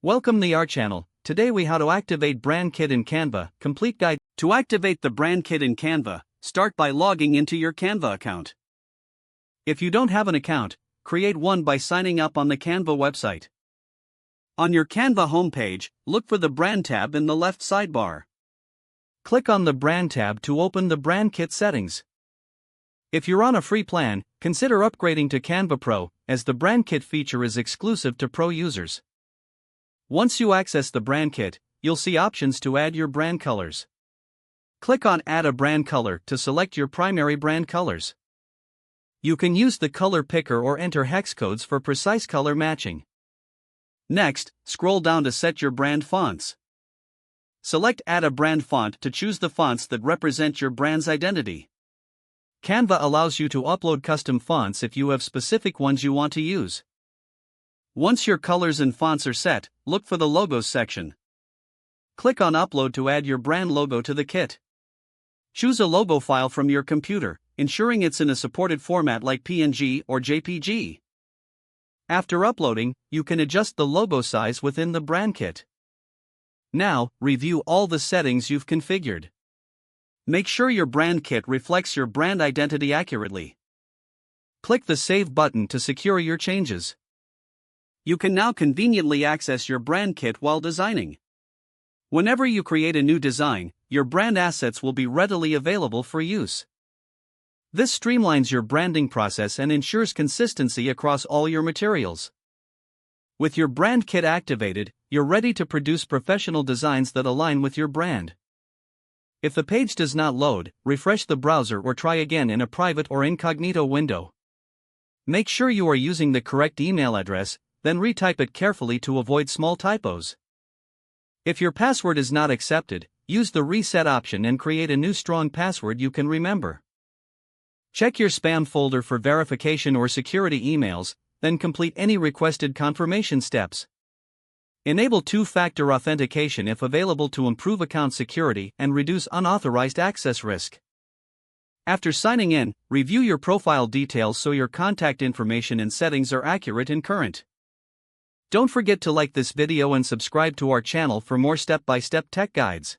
Welcome to our channel. Today we how to activate brand kit in Canva, complete guide. To activate the brand kit in Canva, start by logging into your Canva account. If you don't have an account, create one by signing up on the Canva website. On your Canva homepage, look for the brand tab in the left sidebar. Click on the brand tab to open the brand kit settings. If you're on a free plan, consider upgrading to Canva Pro, as the brand kit feature is exclusive to Pro users. Once you access the brand kit, you'll see options to add your brand colors. Click on Add a brand color to select your primary brand colors. You can use the color picker or enter hex codes for precise color matching. Next, scroll down to set your brand fonts. Select Add a brand font to choose the fonts that represent your brand's identity. Canva allows you to upload custom fonts if you have specific ones you want to use. Once your colors and fonts are set, look for the Logos section. Click on Upload to add your brand logo to the kit. Choose a logo file from your computer, ensuring it's in a supported format like PNG or JPG. After uploading, you can adjust the logo size within the brand kit. Now, review all the settings you've configured. Make sure your brand kit reflects your brand identity accurately. Click the Save button to secure your changes. You can now conveniently access your brand kit while designing. Whenever you create a new design, your brand assets will be readily available for use. This streamlines your branding process and ensures consistency across all your materials. With your brand kit activated, you're ready to produce professional designs that align with your brand. If the page does not load, refresh the browser or try again in a private or incognito window. Make sure you are using the correct email address, then retype it carefully to avoid small typos. If your password is not accepted, use the reset option and create a new strong password you can remember. Check your spam folder for verification or security emails, then complete any requested confirmation steps. Enable two-factor authentication if available to improve account security and reduce unauthorized access risk. After signing in, review your profile details so your contact information and settings are accurate and current. Don't forget to like this video and subscribe to our channel for more step-by-step tech guides.